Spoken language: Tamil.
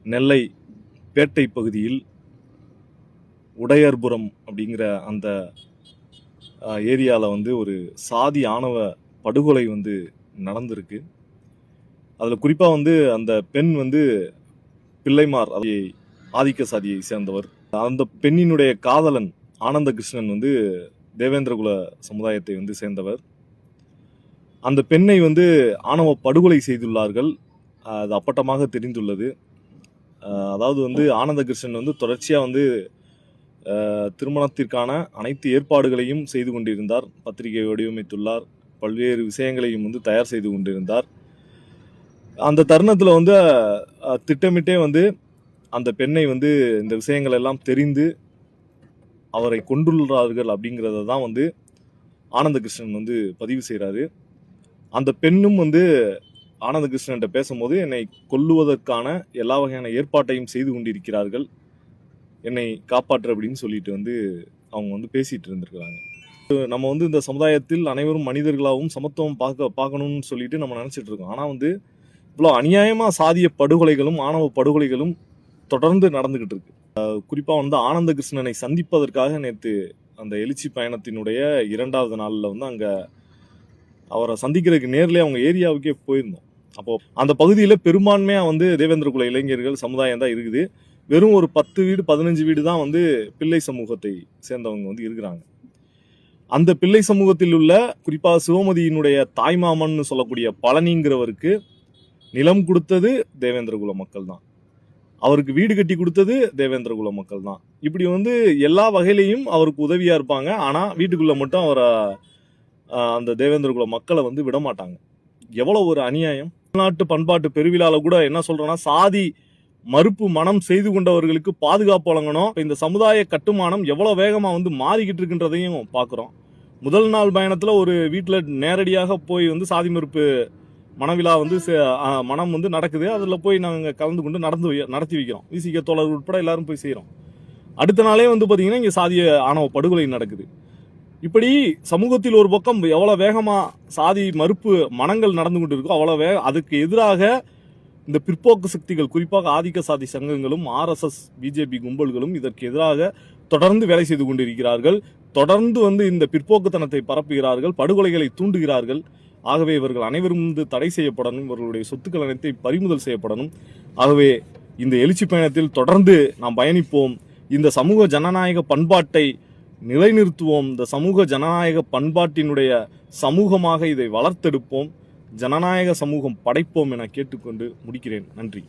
நெல்லை பேட்டை பகுதியில் உடையர்புரம் அப்படிங்கிற அந்த ஏரியாவில் வந்து ஒரு சாதி ஆணவ படுகொலை வந்து நடந்திருக்கு. அதில் குறிப்பாக வந்து அந்த பெண் வந்து பிள்ளைமார் ஆதிக்க சாதியை சேர்ந்தவர். அந்த பெண்ணினுடைய காதலன் ஆனந்த கிருஷ்ணன் வந்து தேவேந்திரகுல சமுதாயத்தை வந்து சேர்ந்தவர். அந்த பெண்ணை வந்து ஆணவ படுகொலை செய்துள்ளார்கள். அது அப்பட்டமாக தெரிந்துள்ளது. அதாவது வந்து ஆனந்த கிருஷ்ணன் வந்து தொடர்ச்சியாக வந்து திருமணத்திற்கான அனைத்து ஏற்பாடுகளையும் செய்து கொண்டிருந்தார். பத்திரிகை வடிவமைத்துள்ளார். பல்வேறு விஷயங்களையும் வந்து தயார் செய்து கொண்டிருந்தார். அந்த தருணத்தில் வந்து திட்டமிட்டே வந்து அந்த பெண்ணை வந்து இந்த விஷயங்கள் எல்லாம் தெரிந்து அவரை கொண்டுள்ளார்கள் அப்படிங்கிறத தான் வந்து ஆனந்த கிருஷ்ணன் வந்து பதிவு செய்கிறாரு. அந்த பெண்ணும் வந்து ஆனந்த கிருஷ்ணன்கிட்ட பேசும்போது என்னை கொல்லுவதற்கான எல்லா வகையான ஏற்பாட்டையும் செய்து கொண்டிருக்கிறார்கள், என்னை காப்பாற்று அப்படின்னு சொல்லிட்டு வந்து அவங்க வந்து பேசிட்டு இருந்திருக்கிறாங்க. நம்ம வந்து இந்த சமுதாயத்தில் அனைவரும் மனிதர்களாகவும் சமத்துவம் பார்க்கணும்னு சொல்லிட்டு நம்ம நினைச்சிட்டு இருக்கோம். ஆனால் வந்து இவ்வளோ அநியாயமா சாதிய படுகொலைகளும் ஆணவ படுகொலைகளும் தொடர்ந்து நடந்துகிட்டு இருக்கு. குறிப்பாக வந்து ஆனந்த கிருஷ்ணனை சந்திப்பதற்காக நேற்று அந்த எழுச்சி பயணத்தினுடைய 2வது நாளில் வந்து அங்கே அவரை சந்திக்கிறதுக்கு நேர்லேயே அவங்க ஏரியாவுக்கே போயிருந்தோம். அப்போ அந்த பகுதியில் பெரும்பான்மையாக வந்து தேவேந்திரகுல இளைஞர்கள் சமுதாயம் தான் இருக்குது. வெறும் ஒரு 10 வீடு 15 வீடு தான் வந்து பிள்ளை சமூகத்தை சேர்ந்தவங்க வந்து இருக்கிறாங்க. அந்த பிள்ளை சமூகத்தில் உள்ள குறிப்பாக சிவமதியினுடைய தாய்மாமன்னு சொல்லக்கூடிய பழனிங்கிறவருக்கு நிலம் கொடுத்தது தேவேந்திரகுல மக்கள் தான். அவருக்கு வீடு கட்டி கொடுத்தது தேவேந்திரகுல மக்கள் தான். இப்படி வந்து எல்லா வகையிலையும் அவருக்கு உதவியா இருப்பாங்க. ஆனா வீட்டுக்குள்ள மட்டும் அவரை அந்த தேவேந்திரகுல மக்களை வந்து விடமாட்டாங்க. எவ்வளவு ஒரு அநியாயம்! தமிழ்நாட்டு பண்பாட்டு பெருவிழால கூட என்ன சொல்றோம்னா, சாதி மறுப்பு மனம் செய்து கொண்டவர்களுக்கு பாதுகாப்பு வழங்கணும். இந்த சமுதாய கட்டுமானம் எவ்வளவு வேகமா வந்து மாறிக்கிட்டு இருக்குன்றதையும் பார்க்குறோம். முதல் நாள் பயணத்துல ஒரு வீட்டில் நேரடியாக போய் வந்து சாதி மறுப்பு மனவிழா வந்து மனம் வந்து நடக்குது. அதில் போய் நாங்கள் கலந்து கொண்டு நடத்தி வைக்கிறோம். விசிக தோழர் உட்பட எல்லாரும் போய் செய்கிறோம். அடுத்த நாளே வந்து பார்த்தீங்கன்னா இங்கே சாதிய ஆணவ படுகொலை நடக்குது. இப்படி சமூகத்தில் ஒரு பக்கம் எவ்வளோ வேகமாக சாதி மறுப்பு மனங்கள் நடந்து கொண்டு இருக்கோ அவ்வளோ அதுக்கு எதிராக இந்த பிற்போக்கு சக்திகள் குறிப்பாக ஆதிக்க சாதி சங்கங்களும் RSS BJP கும்பல்களும் இதற்கு எதிராக தொடர்ந்து வேலை செய்து கொண்டிருக்கிறார்கள். தொடர்ந்து வந்து இந்த பிற்போக்குத்தனத்தை பரப்புகிறார்கள், படுகொலைகளை தூண்டுகிறார்கள். ஆகவே இவர்கள் அனைவரும் வந்து தடை செய்யப்படணும், இவர்களுடைய சொத்துக்கள் அனைத்தை பறிமுதல் செய்யப்படணும். ஆகவே இந்த எழுச்சி பயணத்தில் தொடர்ந்து நாம் பயணிப்போம். இந்த சமூக ஜனநாயக பண்பாட்டை நிலைநிறுத்துவோம். இந்த சமூக ஜனநாயக பண்பாட்டினுடைய சமூகமாக இதை வளர்த்தெடுப்போம். ஜனநாயக சமூகம் படைப்போம் என கேட்டுக்கொண்டு முடிக்கிறேன். நன்றி.